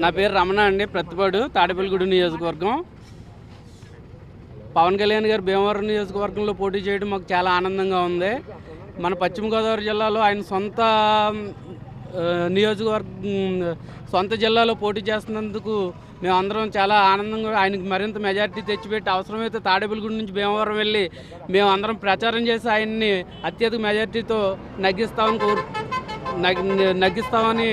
నా పేరు రమణ అండి, ప్రతిపాడు తాడేపల్లిగూడెం నియోజకవర్గం. పవన్ కళ్యాణ్ గారు భీమవరం నియోజకవర్గంలో పోటీ చేయడం మాకు చాలా ఆనందంగా ఉంది. మన పశ్చిమ గోదావరి జిల్లాలో ఆయన సొంత సొంత జిల్లాలో పోటీ చేస్తున్నందుకు మేమందరం చాలా ఆనందంగా ఆయనకు మరింత మెజార్టీ తెచ్చిపెట్టి అవసరమైతే తాడేపల్లిగూడెం నుంచి భీమవరం వెళ్ళి మేమందరం ప్రచారం చేసి ఆయన్ని అత్యధిక మెజార్టీతో నగ్గిస్తామని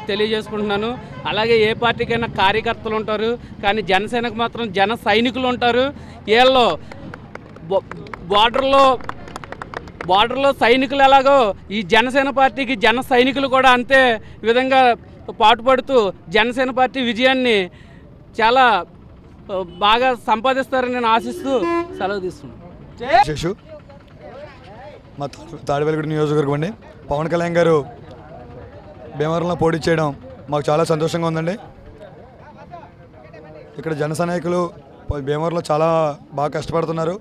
తెలియజేసుకుంటున్నాను. అలాగే ఏ పార్టీకైనా కార్యకర్తలు ఉంటారు, కానీ జనసేనకు మాత్రం జన సైనికులు ఉంటారు. వీళ్ళు బార్డర్లో సైనికులు ఎలాగో ఈ జనసేన పార్టీకి జన సైనికులు కూడా అంతే విధంగా పాటుపడుతూ జనసేన పార్టీ విజయాన్ని చాలా బాగా సంపాదిస్తారని నేను ఆశిస్తూ సెలవు తీసుకున్నాను. మా తాడేపల్లిగూడెం నియోజకవర్గం అండి. పవన్ కళ్యాణ్ గారు భీమవరంలో పోటీ చేయడం మాకు చాలా సంతోషంగా ఉందండి. ఇక్కడ జన సైనికులు భీమవరంలో చాలా బాగా కష్టపడుతున్నారు.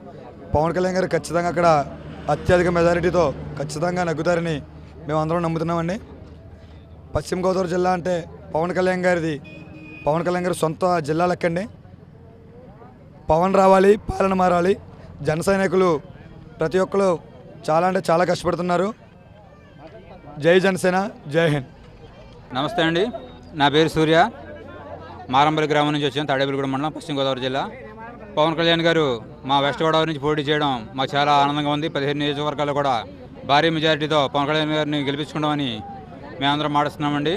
పవన్ కళ్యాణ్ గారు ఖచ్చితంగా అక్కడ అత్యధిక మెజారిటీతో ఖచ్చితంగా నగ్గుతారని మేము అందరం నమ్ముతున్నామండి. పశ్చిమ గోదావరి జిల్లా అంటే పవన్ కళ్యాణ్ గారి సొంత జిల్లా లెక్కండి. పవన్ రావాలి, పాలన మారాలి. జన సైనికులు ప్రతి ఒక్కరు చాలా అంటే చాలా కష్టపడుతున్నారు. జై జనసేన, జై హింద్. నమస్తే అండి, నా పేరు సూర్య. మారంపల్లి గ్రామం నుంచి వచ్చాను, తాడేపల్లిగూడెం మండలం, పశ్చిమ గోదావరి జిల్లా. పవన్ కళ్యాణ్ గారు మా వెస్ట్ గోదావరి నుంచి పోటీ చేయడం మాకు చాలా ఆనందంగా ఉంది. 15 నియోజకవర్గాల్లో కూడా భారీ మెజారిటీతో పవన్ కళ్యాణ్ గారిని గెలిపించుకుంటామని మేమందరం మాటిస్తున్నామండి.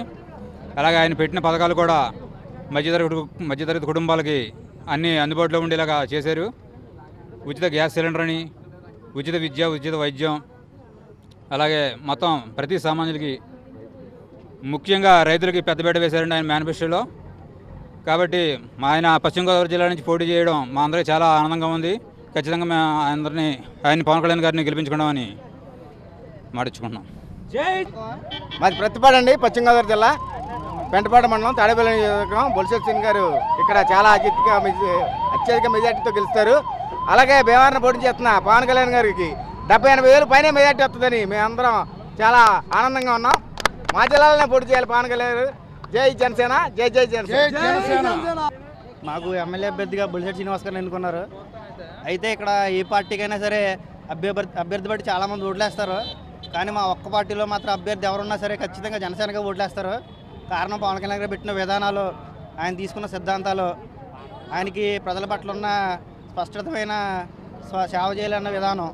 అలాగే ఆయన పెట్టిన పథకాలు కూడా మధ్యతరగతి కుటుంబాలకి అన్నీ అందుబాటులో ఉండేలాగా చేశారు. ఉచిత గ్యాస్ సిలిండర్ అని, ఉచిత విద్య, ఉచిత వైద్యం, అలాగే మొత్తం ప్రతి సామాన్యులకి, ముఖ్యంగా రైతులకి పెద్దపీట వేశారండి ఆయన మేనిఫెస్టోలో. కాబట్టి ఆయన పశ్చిమ గోదావరి జిల్లా నుంచి పోటీ చేయడం మా అందరికీ చాలా ఆనందంగా ఉంది. ఖచ్చితంగా మేము ఆయన పవన్ కళ్యాణ్ గారిని గెలిపించుకుంటామని మాటించుకుంటున్నాం. మాది ప్రతిపాడు అండి, పశ్చిమ గోదావరి జిల్లా, పెంటపాడు మండలం, తాడేపల్లి నియోజకవర్గం. బొలిశెట్టి సింగ్ గారు ఇక్కడ చాలా అత్యధిక మెజార్టీతో గెలుస్తారు. అలాగే భీమవరం పోటీ చేస్తున్న పవన్ కళ్యాణ్ గారికి 70-80 వేలు పైన మెజార్టీ వస్తుందని మేమందరం చాలా ఆనందంగా ఉన్నాం. మా జిల్లాలోనే పోటీ చేయాలి పవన్ కళ్యాణ్ గారు. జై జనసేన, జై జై జనసేన. మాకు ఎమ్మెల్యే అభ్యర్థిగా బొలిశెట్టి శ్రీనివాస్ గారిని ఎన్నుకున్నారు. అయితే ఇక్కడ ఏ పార్టీకైనా సరే అభ్యర్థి బట్టి చాలామంది ఓట్లేస్తారు. కానీ మా ఒక్క పార్టీలో మాత్రం అభ్యర్థి ఎవరున్నా సరే ఖచ్చితంగా జనసేనగా ఓట్లేస్తారు. కారణం పవన్ కళ్యాణ్ గారు పెట్టిన విధానాలు, ఆయన తీసుకున్న సిద్ధాంతాలు, ఆయనకి ప్రజల పట్ల ఉన్న స్పష్టతమైన సేవ చేయాలన్న విధానం,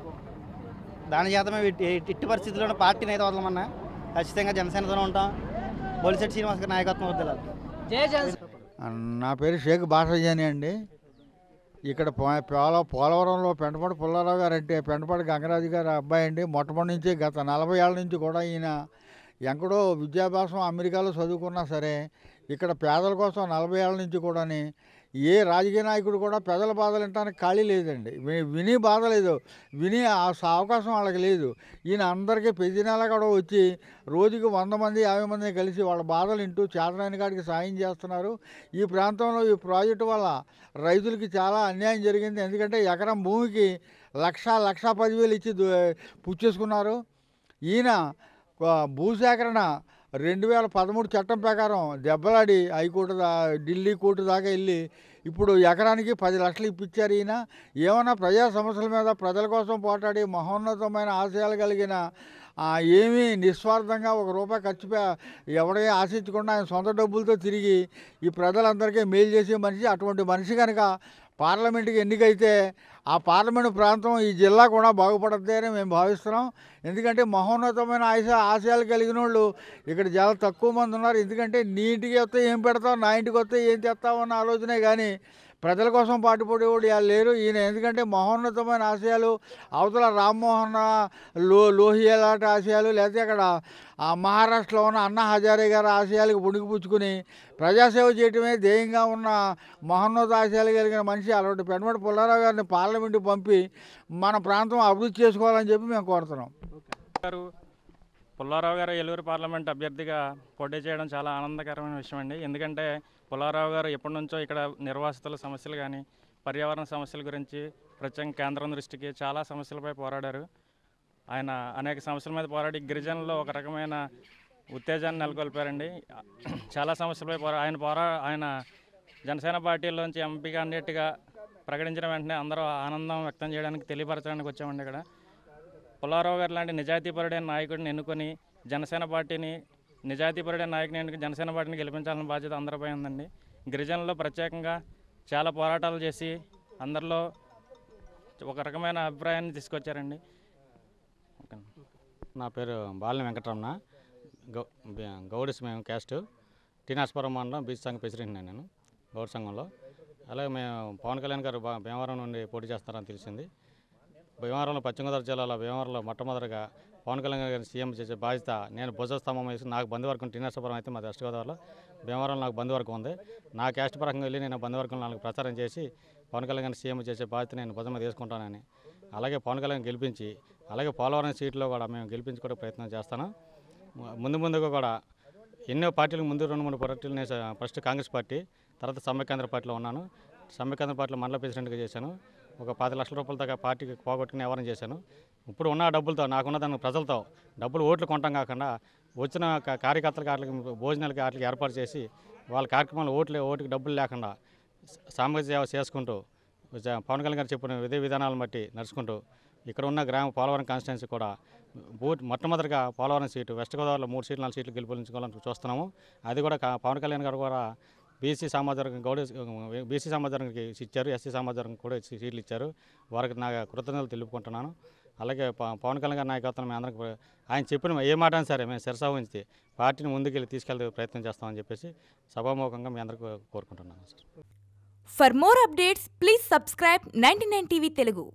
దాని చేత మేము ఇట్టి పరిస్థితుల్లో పార్టీని అయితే వదలమన్నా ఖచ్చితంగా జనసేనతోనే ఉంటాం. బొలిశెట్టి శ్రీనివాస్ గారి నాయకత్వం వద్దలాలి. నా పేరు షేక్ బాషాజాని అండి. ఇక్కడ పోలవరంలో పెంటపాడు పుల్లారావు గారు అంటే పెంటపాడు గంగరాజు గారి అబ్బాయి అండి. మొట్టమొదటి నుంచి గత 40 ఏళ్ళ నుంచి కూడా ఈయన ఎక్కడో విద్యాభ్యాసం అమెరికాలో చదువుకున్నా సరే ఇక్కడ పేదల కోసం 40 ఏళ్ళ నుంచి కూడా ఏ రాజకీయ నాయకుడు కూడా ప్రజల బాధలు వినడానికి ఖాళీ లేదండి. విని బాధ లేదు, విని అవకాశం వాళ్ళకి లేదు. ఈయన అందరికీ ప్రతి నెల కూడా వచ్చి రోజుకి 100 మంది 50 మంది కలిసి వాళ్ళ బాధలు వింటూ చేతనైన కాడికి సాయం చేస్తున్నారు. ఈ ప్రాంతంలో ఈ ప్రాజెక్టు వల్ల రైతులకి చాలా అన్యాయం జరిగింది. ఎందుకంటే ఎకరం భూమికి 1,10,000 ఇచ్చి పుచ్చేసుకున్నారు. ఈయన భూసేకరణ 2013 చట్టం ప్రకారం దెబ్బలాడి హైకోర్టు ఢిల్లీ కోర్టు దాకా వెళ్ళి ఇప్పుడు ఎకరానికి 10 లక్షలు ఇప్పించారు. ఈయన ఏమన్నా ప్రజా సమస్యల మీద ప్రజల కోసం పోరాడి మహోన్నతమైన ఆశయాలు కలిగిన ఏమీ నిస్వార్థంగా ₹1 ఖర్చు ఎవడే ఆశించకుండా ఆయన సొంత డబ్బులతో తిరిగి ఈ ప్రజలందరికీ మేలు చేసే మనిషి. అటువంటి మనిషి కనుక పార్లమెంటుకి ఎన్నికైతే ఆ పార్లమెంటు ప్రాంతం ఈ జిల్లా కూడా బాగుపడుతుంది అని మేము భావిస్తున్నాం. ఎందుకంటే మహోన్నతమైన ఆశయాలు కలిగిన వాళ్ళు ఇక్కడ చాలా తక్కువ మంది ఉన్నారు. ఎందుకంటే నీ ఇంటికి వస్తే ఏం పెడతావు, నా ఇంటికి వస్తే ఏం తెస్తావు అన్న ఆలోచనే కానీ ప్రజల కోసం పాటుపడేవాడు లేరు ఈయన. ఎందుకంటే మహోన్నతమైన ఆశయాలు, అవతల రామ్మోహన్ లోహియా లాంటి ఆశయాలు, లేకపోతే అక్కడ మహారాష్ట్రలో ఉన్న అన్నా హజారే గారి ఆశయాలకు పుణికిపుచ్చుకుని ప్రజాసేవ చేయటమే ధ్యేయంగా ఉన్న మహోన్నత ఆశయాలు కలిగిన మనిషి అలాంటి పెంటపాడు పుల్లారావు గారిని పార్లమెంటు పంపి మన ప్రాంతం అభివృద్ధి చేసుకోవాలని చెప్పి మేము కోరుతున్నాం. పుల్లారావు గారు ఏలూరు పార్లమెంట్ అభ్యర్థిగా పోటీ చేయడం చాలా ఆనందకరమైన విషయం అండి. ఎందుకంటే పుల్లారావు గారు ఎప్పటి నుంచో ఇక్కడ నిర్వాసితుల సమస్యలు కానీ, పర్యావరణ సమస్యల గురించి ప్రత్యేక కేంద్రం దృష్టికి చాలా సమస్యలపై పోరాడారు. ఆయన అనేక సమస్యల మీద పోరాడి గిరిజనుల్లో ఒక రకమైన ఉత్తేజాన్ని నెలకొల్పారండి. చాలా సమస్యలపై ఆయన జనసేన పార్టీలోంచి ఎంపీ క్యాండిడేట్గా ప్రకటించిన వెంటనే అందరూ ఆనందం వ్యక్తం చేయడానికి తెలియపరచడానికి వచ్చామండి. ఇక్కడ పుల్లారావు గారు లాంటి నిజాయితీపరుడైన నాయకుడిని ఎన్నుకొని జనసేన పార్టీని జనసేన పార్టీని గెలిపించాలని బాధ్యత అందరిపై ఉందండి. గిరిజనుల్లో ప్రత్యేకంగా చాలా పోరాటాలు చేసి అందరిలో ఒక రకమైన అభిప్రాయాన్ని తీసుకొచ్చారండి. నా పేరు బాలిన వెంకటరమణ, గౌడిస్ మేము క్యాస్ట్, టీనాస్పురం మండలం బీచ్ సంఘ ప్రెసిడెంట్ నేను గౌడ్ సంఘంలో. అలాగే మేము పవన్ కళ్యాణ్ గారు భీమవరం నుండి పోటీ చేస్తారని తెలిసింది. భీమవరంలో పశ్చిమ గోదావరి జిల్లాలో భీమవరంలో మొట్టమొదటిగా పవన్ కళ్యాణ్ గారిని సీఎం చేసే బాధ్యత నేను భుజస్తంభం వేసి నాకు బంధువర్గం టీనాస్పురం అయితే మా వెస్ట్ గోదావరిలో, భీమవరంలో నాకు బంధువర్గం ఉంది. నా క్యాస్ట్ పరంగా వెళ్ళి నేను బంధువర్గంలో నాకు ప్రచారం చేసి పవన్ కళ్యాణ్ గారిని సీఎం చేసే బాధ్యత నేను భుజం మీద తీసుకుంటానని, అలాగే పవన్ కళ్యాణ్ గెలిపించి అలాగే పోలవరం సీట్లో కూడా మేము గెలిపించుకోవడం ప్రయత్నం చేస్తాను. ముందుగా కూడా ఎన్నో పార్టీలకు ముందు 2-3 పార్టీలు నేను ఫస్ట్ కాంగ్రెస్ పార్టీ, తర్వాత సమైక్యాంధ్ర పార్టీలో ఉన్నాను. సమైక్యాంధ్ర పార్టీలో మండల ప్రెసిడెంట్గా చేశాను. ఒక 10 లక్షల రూపాయల దాకా పార్టీకి పోగొట్టుకుని వ్యవహారం చేశాను. ఇప్పుడు ఉన్న డబ్బులతో నాకున్న దాని ప్రజలతో డబ్బులు ఓట్లు కొనటం కాకుండా వచ్చిన కార్యకర్తలకు వాటికి భోజనాలకి వాటికి ఏర్పాటు చేసి వాళ్ళ కార్యక్రమాలు ఓటుకి డబ్బులు లేకుండా సామాజిక సేవ చేసుకుంటూ పవన్ కళ్యాణ్ గారు చెప్పిన విధానాలను బట్టి నడుచుకుంటూ ఇక్కడ ఉన్న పోలవరం కాన్స్టిట్యున్సీ కూడా మొట్టమొదటిగా పోలవరం సీటు వెస్ట్ గోదావరిలో 3 సీట్లు 4 సీట్లు గెలుపుకోవాలని చూస్తున్నాము. అది కూడా పవన్ కళ్యాణ్ గారు కూడా బీసీ సమాజవర్గం బీసీ సమాజవర్గానికి ఇచ్చారు, ఎస్సీ సమాజవర్గం కూడా సీట్లు ఇచ్చారు. వారికి నా కృతజ్ఞతలు తెలుపుకుంటున్నాను. అలాగే పవన్ కళ్యాణ్ గారి నాయకత్వం మేము అందరికి ఆయన చెప్పిన ఏ మాట సరే మేము శిరసా ఉంచి పార్టీని ముందుకెళ్ళి తీసుకెళ్ళే ప్రయత్నం చేస్తామని చెప్పేసి సభాముఖంగా మీ అందరికీ కోరుకుంటున్నాను. For more updates, please subscribe 99 TV Telugu.